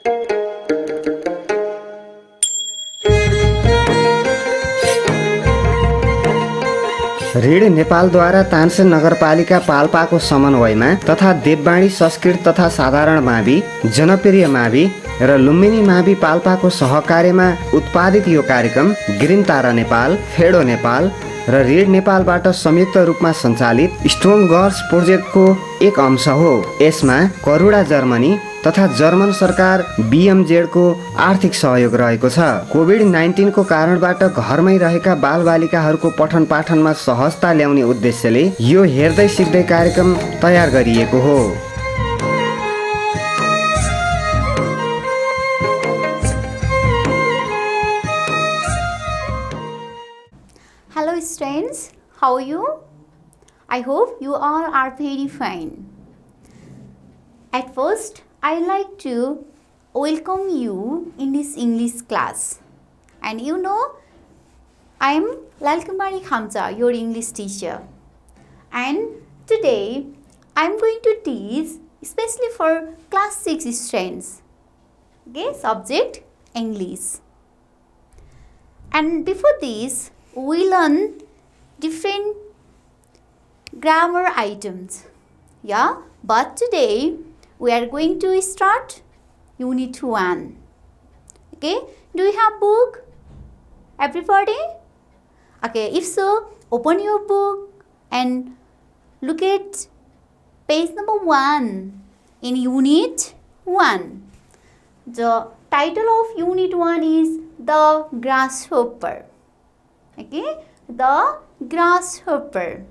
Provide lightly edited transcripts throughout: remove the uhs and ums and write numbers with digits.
Read नेपालद्वारा Tansen नगरपालिका पाल्पाको समन्वयमा तथा देववाणी संस्कृत तथा साधारण मावि, जनप्रिय मावि र लुम्बिनी मावि पाल्पाको सहकार्यमा उत्पादित यो कार्यक्रम ग्रिन तारा नेपाल, फेडो नेपाल र रीड नेपालबाट संयुक्त रूपमा सञ्चालित स्ट्रङ गर्ल्स प्रोजेक्टको एक अंश हो। यसमा करुणा जर्मनी तथा जर्मन सरकार बीएमजेडको आर्थिक सहयोग रहेको छ। कोभिड-19 को कारणबाट घरमै रहेका बालबालिकाहरूको पठन पाठनमा सहजता ल्याउने उद्देश्यले यो हेर्दै सिक्दै कार्यक्रम तयार गरिएको हो। Hello students, how are you? I hope you all are very fine. At first, I like to welcome you in this English class. And you know, I am Lalkumari Khamza, your English teacher. And today, I am going to teach especially for class 6 students. Okay, subject English. And before this, we learn different grammar items. Yeah, but today we are going to start unit 1. Okay, do you have book? Everybody? Okay, if so, open your book and look at page number 1 in unit 1. The title of unit 1 is The Grasshopper. Okay, the grasshopper.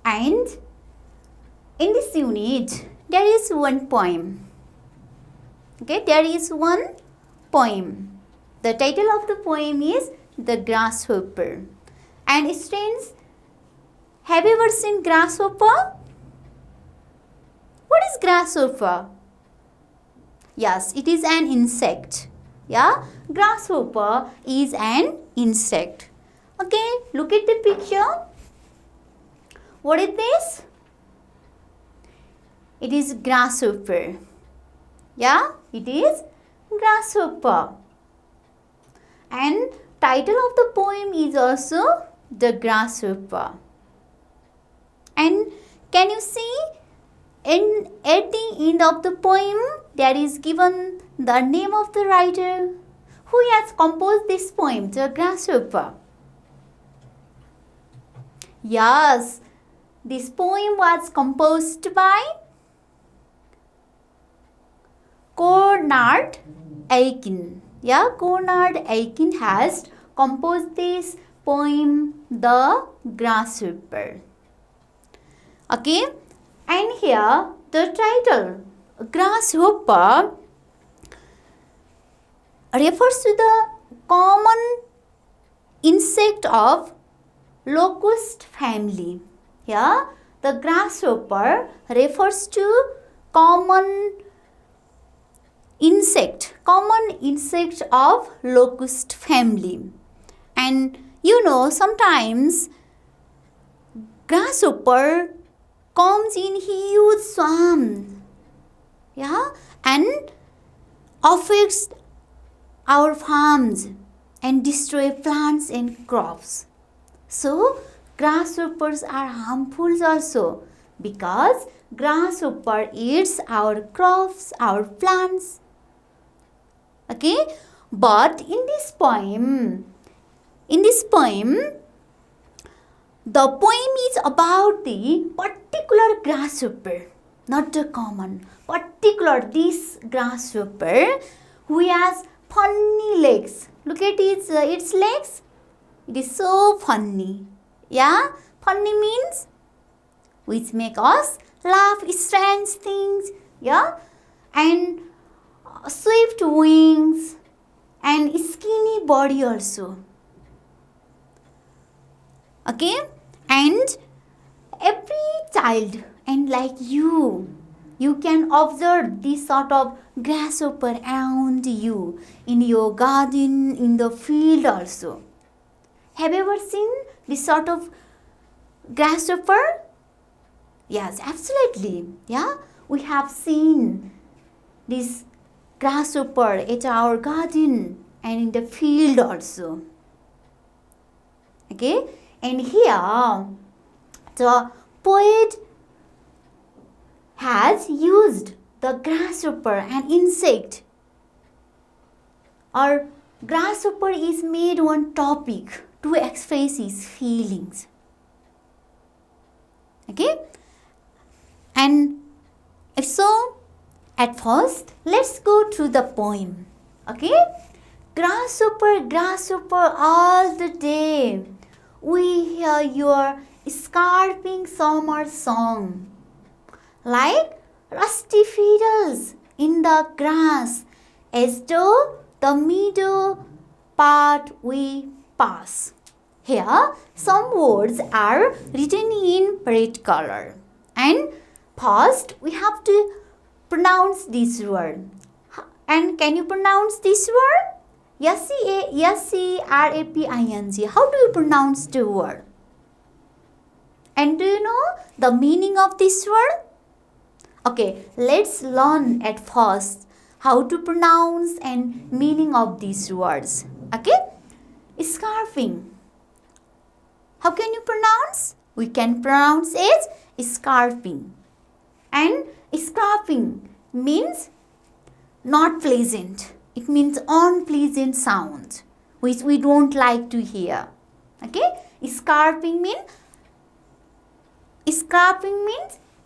And in this unit, there is one poem. Okay, there is one poem. The title of the poem is The Grasshopper. And students, have you ever seen grasshopper? What is grasshopper? Yes, it is an insect. Yeah, grasshopper is an insect. Okay, look at the picture. What is this? It is grasshopper. Yeah, it is grasshopper. And title of the poem is also The Grasshopper. And can you see at the end of the poem there is given the name of the writer who has composed this poem, The Grasshopper. Yes, this poem was composed by Konrad Aiken. Yeah, Konrad Aiken has composed this poem, The Grasshopper. Okay, and here the title, Grasshopper, refers to the common insect of locust family. Yeah, the grasshopper refers to common insect of locust family. And you know, sometimes grasshopper comes in huge swarms. Yeah, and affects our farms and destroy plants and crops. So grasshoppers are harmful also because grasshopper eats our crops, our plants. Okay, but in this poem, the poem is about the particular grasshopper, not the common. Particular this grasshopper who has funny legs. Look at its legs. It is so funny. Yeah, funny means which make us laugh, strange things. Yeah, and swift wings and skinny body also. Okay, and every child and like you can observe this sort of grasshopper around you in your garden, in the field also. Have you ever seen this sort of grasshopper? Yes, absolutely. Yeah, we have seen this grasshopper at our garden and in the field also. Okay, and here the poet has used the grasshopper, an insect, or grasshopper is made one topic to express his feelings. Okay, and if so, at first let's go through the poem. Okay, grasshopper, grasshopper, all the day we hear your scarping summer song, like rusty fiddles in the grass, as though the meadow part we pass. Here some words are written in red color, and first we have to pronounce this word. And can you pronounce this word? S-C-A-R-A-P-I-N-G. How do you pronounce the word? And do you know the meaning of this word? Okay, let's learn at first how to pronounce and meaning of these words. Okay, scarfing. How can you pronounce? We can pronounce it scarfing. And scarfing means not pleasant. It means unpleasant sound, which we don't like to hear. Okay, scarfing means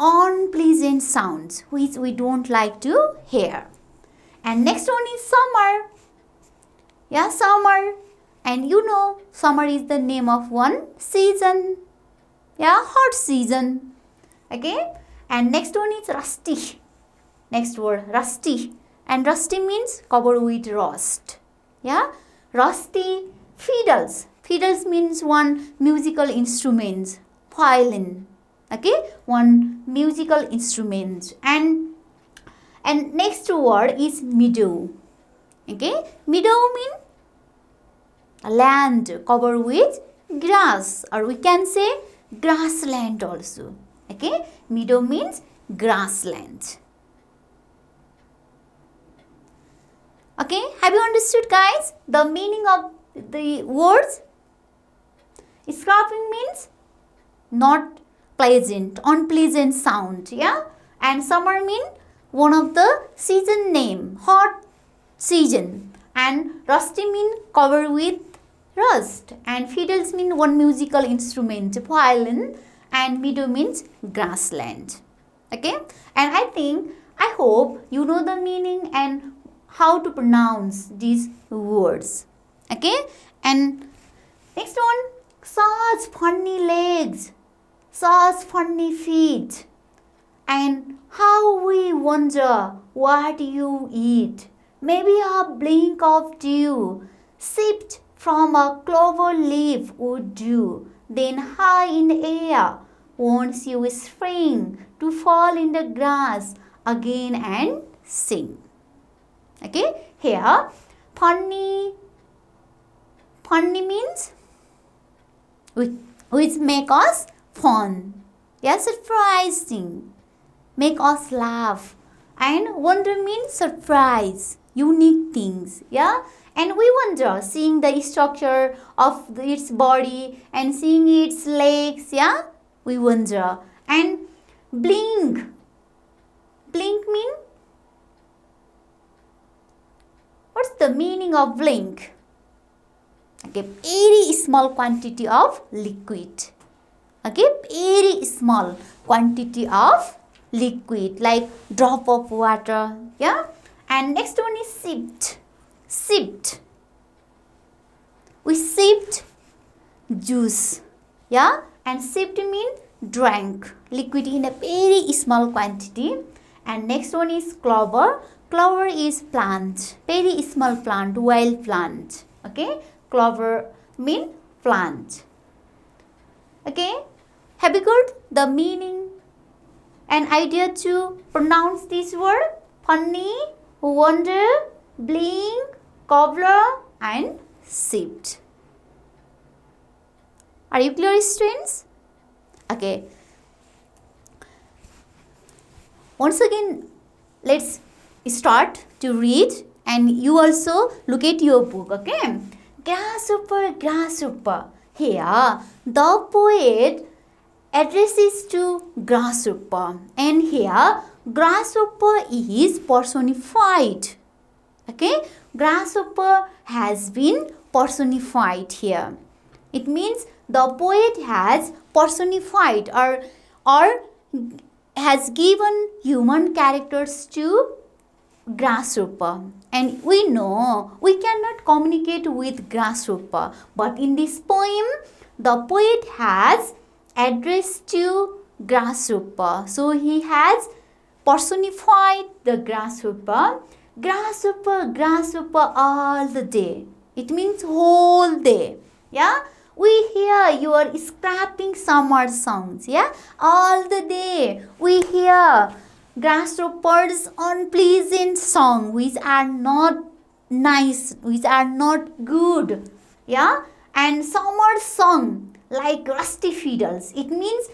unpleasant sounds which we don't like to hear. And next one is summer. Yeah, summer. And you know, summer is the name of one season. Yeah, hot season. Okay. And next one is rusty. Next word, rusty. And rusty means covered with rust. Yeah, rusty. Fiddles. Fiddles means one musical instrument. Violin. Okay, one musical instrument. And next word is meadow. Okay, meadow means land covered with grass, or we can say grassland also. Okay, meadow means grassland. Okay, have you understood, guys, the meaning of the words? Scarfing means not pleasant, unpleasant sound. Yeah, and summer means one of the season name, hot season. And rusty means covered with rust. And fiddles mean one musical instrument, violin. And meadow means grassland. Okay, and I hope you know the meaning and how to pronounce these words. Okay, and next one, such funny legs, such funny feet, and how we wonder what you eat. Maybe a blink of dew sipped from a clover leaf would do. Then high in the air, wants you spring to fall in the grass again and sing. Okay, here funny means which make us fun. Yeah, surprising, make us laugh. And wonder means surprise, unique things. Yeah, and we wonder seeing the structure of its body and seeing its legs. Yeah, we wonder. And blink mean, what's the meaning of blink? Okay, very small quantity of liquid. Okay, very small quantity of liquid, like drop of water. Yeah, and next one is sipped. We sipped juice. Yeah, and sipped means drank liquid in a very small quantity. And next one is clover. Clover is plant, very small plant, wild plant. Okay, clover mean plant. Okay, have you got the meaning and idea to pronounce this word? Funny, wonder, blink, cobbler, and sipped. Are you clear, students? Okay. Once again, let's start to read and you also look at your book, okay? Grasshopper, grasshopper. Here, the poet addresses to grasshopper, and here grasshopper is personified. Okay, grasshopper has been personified here. It means the poet has personified or has given human characters to grasshopper, and we know we cannot communicate with grasshopper, but in this poem the poet has addressed to grasshopper, so he has personified the grasshopper. Grasshopper, grasshopper all the day. It means whole day. Yeah, we hear your scrapping summer songs. Yeah, all the day we hear grasshoppers unpleasant song which are not nice, which are not good. Yeah, and summer song like rusty fiddles. It means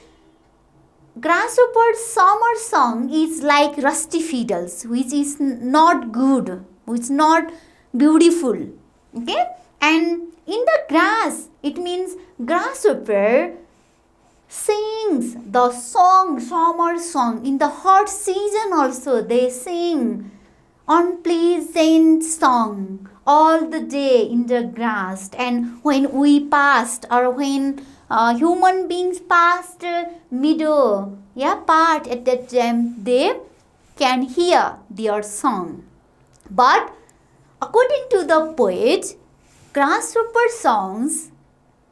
grasshopper's summer song is like rusty fiddles, which is not good, which is not beautiful. Okay, and in the grass, it means grasshopper sings the song, summer song. In the hot season also they sing unpleasant song all the day in the grass. And when we passed, or when human beings passed middle part at that time, they can hear their song. But according to the poet, grasshopper songs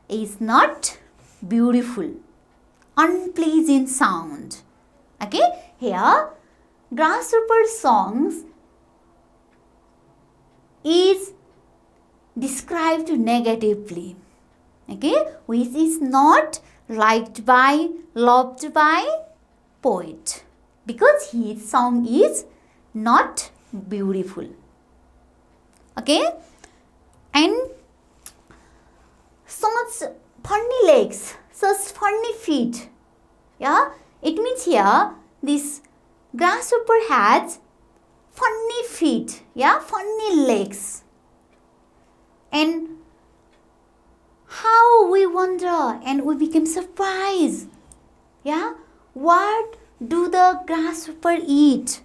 is not beautiful, unpleasant sound. Okay, here grasshopper songs is described negatively. Okay, which is not liked by, loved by poet, because his song is not beautiful. Okay, and such funny legs, such funny feet. Yeah, it means here this grasshopper has funny feet, yeah, funny legs. And how we wonder and we become surprised. Yeah, what do the grasshopper eat?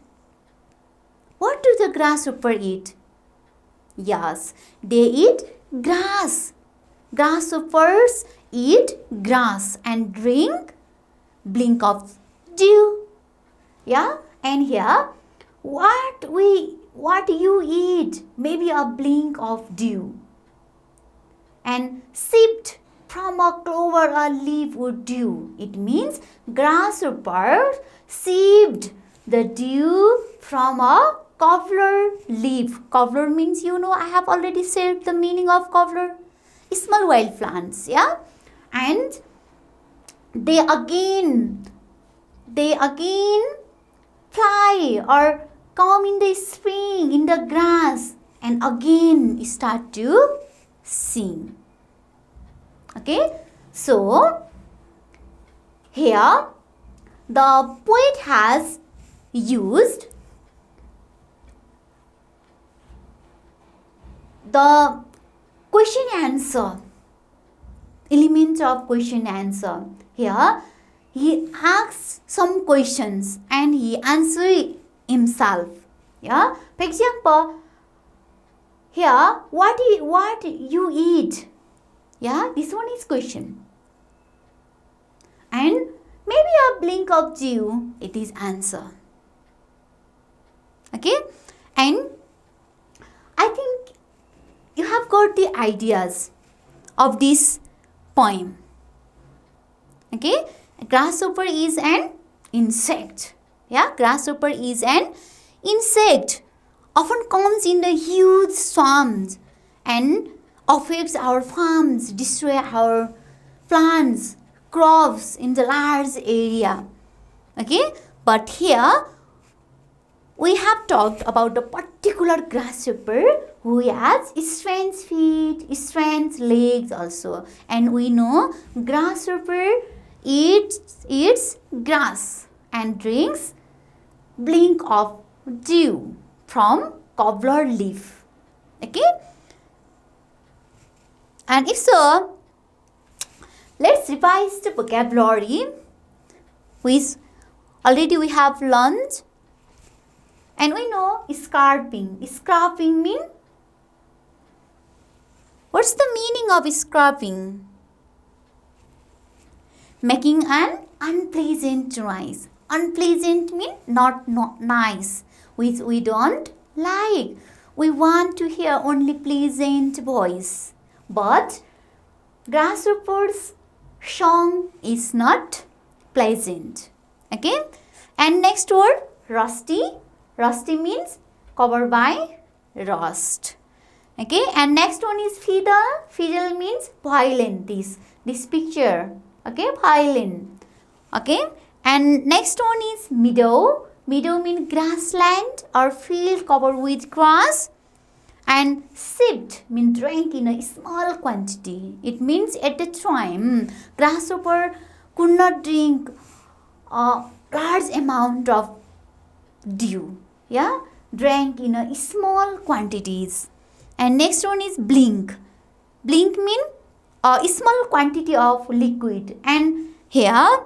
What do the grasshopper eat? Yes, they eat grass. Grasshoppers eat grass and drink blink of dew. Yeah, and here what you eat? Maybe a blink of dew. And sipped from a clover a leaf would dew. It means grasshopper sipped the dew from a clover leaf. Clover means, you know, I have already said the meaning of clover. Small wild plants, yeah. And they again fly or come in the spring in the grass and again start to sing. Okay, so here the poet has used the question answer, element of question answer. Here he asks some questions and he answers himself. Yeah, for example, here what you eat? Yeah, this one is question. And maybe a blink of dew, it is answer. Okay, and I think you have got the ideas of this poem. Okay, grasshopper is an insect. Yeah, grasshopper is an insect, often comes in the huge swarms and affects our farms, destroy our plants, crops in the large area. Okay, but here we have talked about the particular grasshopper who has strange feet, strange legs also. And we know grasshopper eats grass and drinks blink of dew from cobbler leaf. Okay. And if so, let's revise the vocabulary which already we have learned. And we know scraping. Scraping means, what's the meaning of scraping? Making an unpleasant noise. Unpleasant means not nice, which we don't like. We want to hear only pleasant voice. But grasshopper's song is not pleasant. Okay. And next word, rusty. Rusty means covered by rust. Okay. And next one is fiddle. Fiddle means violin. This picture. Okay. Violin. Okay. And next one is meadow. Meadow means grassland or field covered with grass. And sipped means drank in a small quantity. It means at the time grasshopper could not drink a large amount of dew. Yeah, drank in a small quantities. And next one is blink. Blink means a small quantity of liquid. And here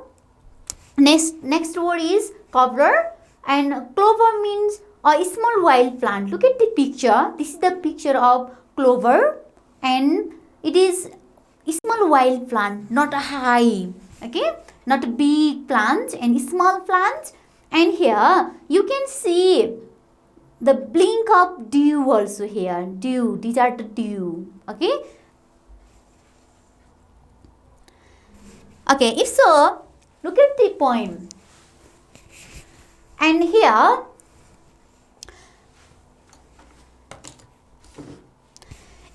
next word is cobbler. And clover means a small wild plant. Look at the picture. This is the picture of clover, and it is a small wild plant, not a high, okay, not a big plant, and small plant. And here you can see the blink of dew also here. Dew. These are the dew. Okay. Okay. If so, look at the poem. And here,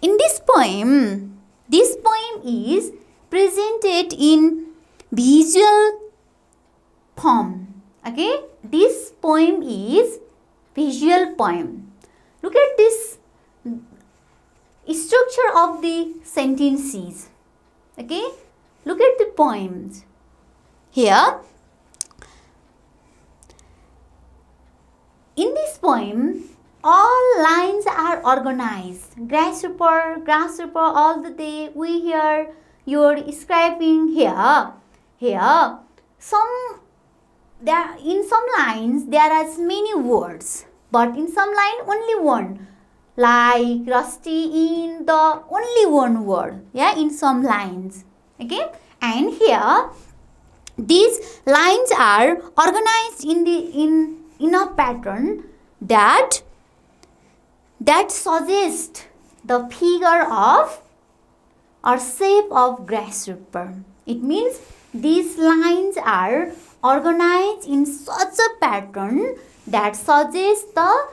in this poem is presented in visual form. Okay, this poem is visual poem. Look at this structure of the sentences. Okay, look at the poems. Here, in this poem, all lines are organized. Grasshopper, all the day we hear your scraping here. In some lines there are many words, but in some line only one. Like rusty in the only one word. Yeah, in some lines. Okay, and here these lines are organized in a pattern that suggests the figure of or shape of grasshopper. It means these lines are organized in such a pattern that suggests the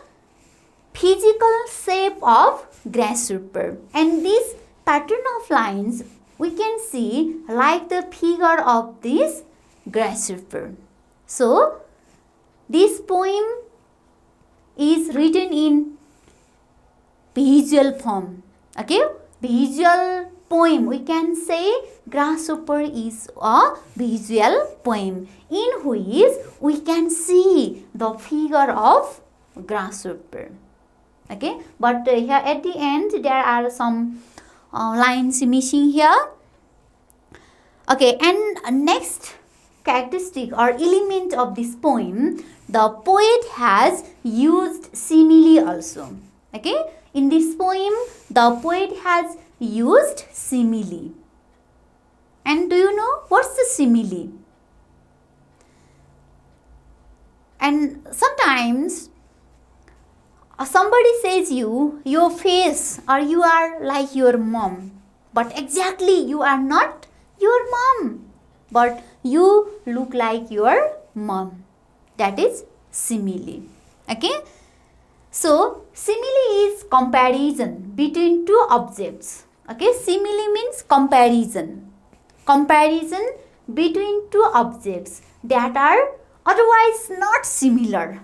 physical shape of grasshopper. And this pattern of lines we can see like the figure of this grasshopper. So this poem is written in visual form. Okay, visual poem. We can say grasshopper is a visual poem in which we can see the figure of grasshopper. Okay, but here at the end there are some lines missing here. Okay, and next characteristic or element of this poem, the poet has used simile also. Okay, in this poem the poet has used simile. And do you know what's the simile? And sometimes somebody says your face or you are like your mom, but exactly you are not your mom, but you look like your mom. That is simile. Okay, so simile is comparison between two objects. Okay, simile means comparison between two objects that are otherwise not similar.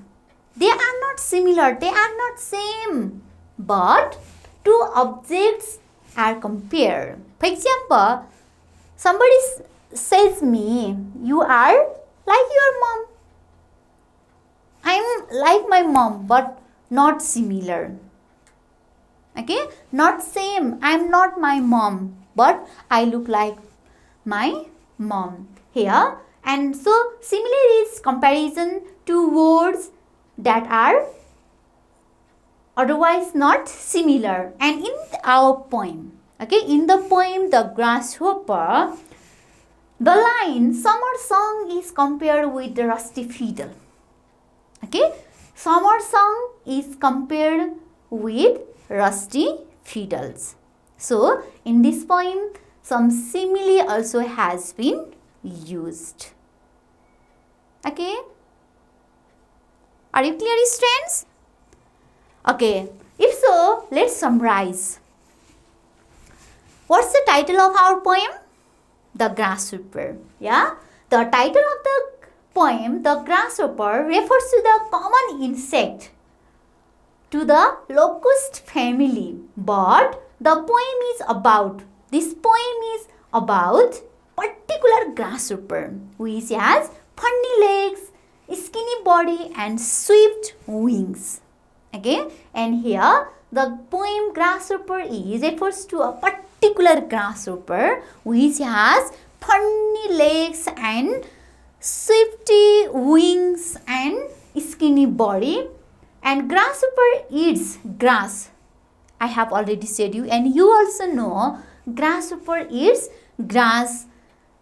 They are not similar, they are not same, but two objects are compared. For example, somebody says me, you are like your mom. I am like my mom, but not similar. Okay, not same. I am not my mom, but I look like my mom here. And so similar is comparison to words that are otherwise not similar. And in our poem, okay, in the poem The Grasshopper, the line summer song is compared with the rusty fiddle. Okay, summer song is compared with rusty fiddles. So in this poem, some simile also has been used. Okay, are you clear, students? Okay, if so, let's summarize. What's the title of our poem? The Grasshopper. Yeah, the title of the poem, The Grasshopper, refers to the common insect, to the locust family. But the poem is about, this poem is about particular grasshopper which has funny legs, skinny body and swift wings. Okay, and here the poem Grasshopper is refers to a particular grasshopper which has funny legs and swifty wings and skinny body. And grasshopper eats grass. I have already said you, and you also know grasshopper eats grass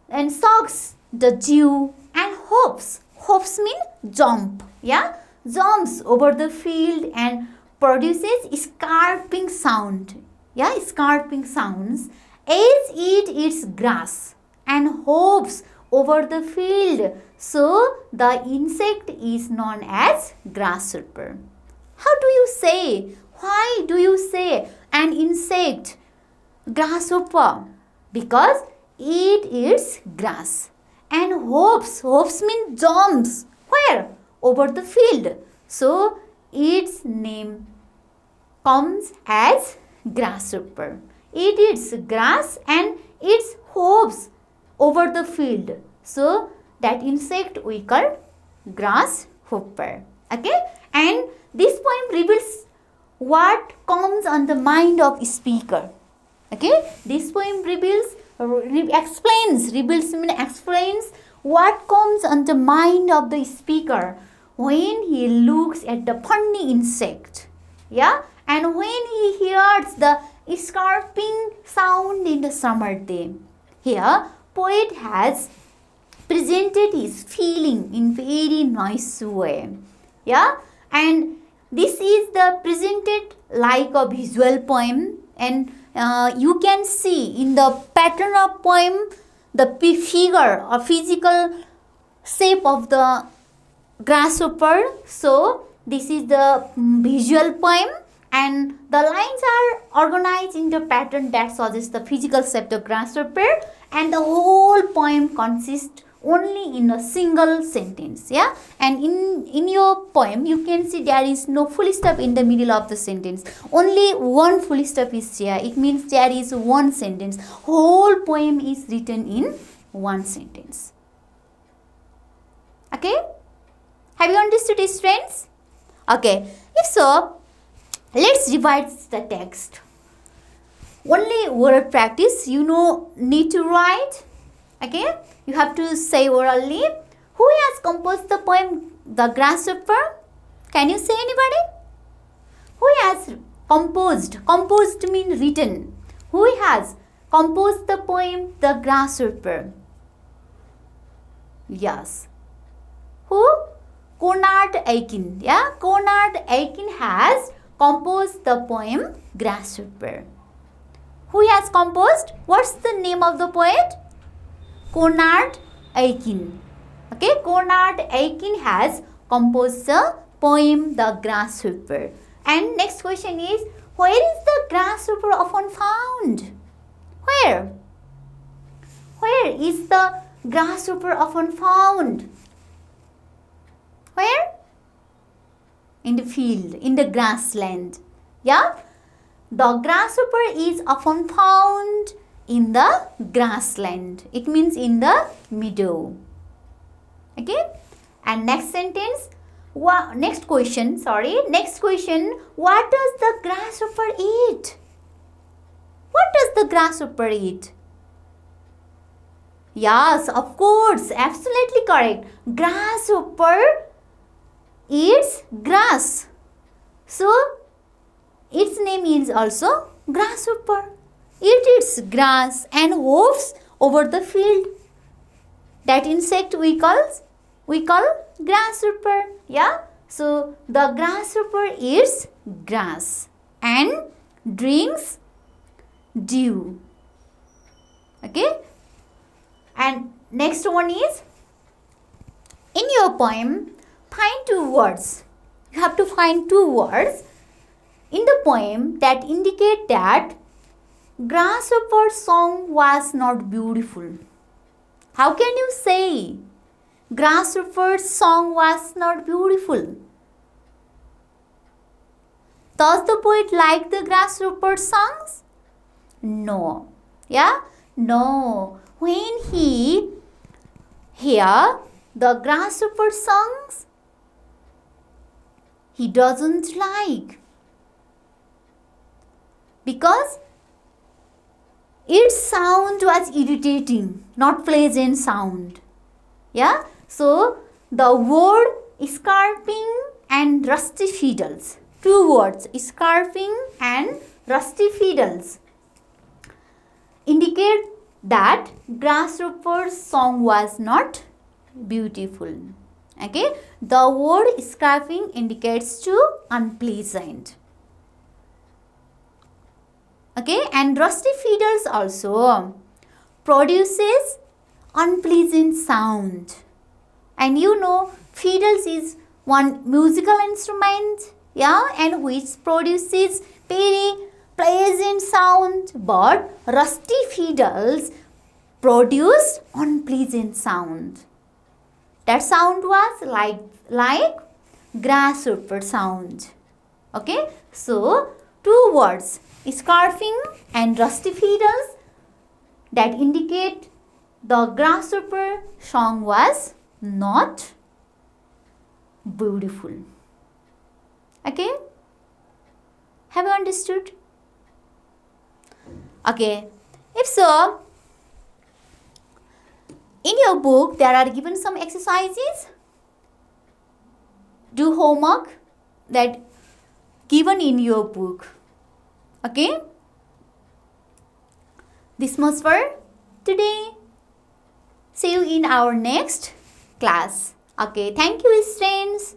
and sucks the dew and hops. Hops mean jump. Yeah, jumps over the field and produces scarping sound. Yeah, scarping sounds as it eats grass and hops over the field. So the insect is known as grasshopper. How do you say? Why do you say an insect grasshopper? Because it eats grass and hops. Hops mean jumps. Where? Over the field. So its name comes as grasshopper. It eats grass and it hops over the field. So that insect we call grasshopper. Okay, and this poem reveals what comes on the mind of speaker. Okay, this poem explains what comes on the mind of the speaker when he looks at the funny insect. Yeah, and when he hears the scarping sound in the summer day. Here, poet has presented his feeling in very nice way. Yeah, and this is the presented like a visual poem, and you can see in the pattern of poem the figure or physical shape of the grasshopper. So this is the visual poem, and the lines are organized in the pattern that suggests the physical shape of grasshopper, and the whole poem consists only in a single sentence. Yeah, and in your poem you can see there is no full stop in the middle of the sentence. Only one full stop is here. It means there is one sentence. Whole poem is written in one sentence. Okay, have you understood this, friends? Okay, if so, let's revise the text. Only word practice. You need to write. Okay, you have to say orally. Who has composed the poem The Grasshopper? Can you say anybody? Who has composed? Composed means written. Who has composed the poem The Grasshopper? Yes. Who? Konrad Aiken. Yeah, Konrad Aiken has composed the poem Grasshopper. Who has composed? What's the name of the poet? Konrad Aiken. Okay, Konrad Aiken has composed the poem The Grasshopper. And next question is, where is the grasshopper often found? Where? Where is the grasshopper often found? Where? In the field, in the grassland. Yeah? The grasshopper is often found in the grassland. It means in the meadow. Okay? And next sentence. Next question. What does the grasshopper eat? What does the grasshopper eat? Yes, of course, absolutely correct. Grasshopper eats grass. So, its name is also grasshopper. It eats grass and hops over the field. That insect we call grasshopper. Yeah. So, the grasshopper eats grass and drinks dew. Okay. And next one is, in your poem, find two words. You have to find two words in the poem that indicate that grasshopper's song was not beautiful. How can you say grasshopper's song was not beautiful? Does the poet like the grasshopper's songs? No. Yeah? No. When he hear the grasshopper songs, he doesn't like, because its sound was irritating, not pleasant sound. Yeah. So the word scarping and rusty fiddles. Two words, scarping and rusty fiddles, indicate that grasshopper's song was not beautiful. Okay. The word scarping indicates to unpleasant. Okay. And rusty fiddles also produces unpleasant sound. And you know, fiddles is one musical instrument, yeah, and which produces very pleasant sound, but rusty fiddles produced unpleasant sound. That sound was like grasshopper sound. Okay, so two words, scarfing and rusty fiddles, that indicate the grasshopper song was not beautiful. Okay, have you understood? Okay, if so, in your book there are given some exercises. Do homework that given in your book. Okay, this much for today. See you in our next class. Okay, thank you, students.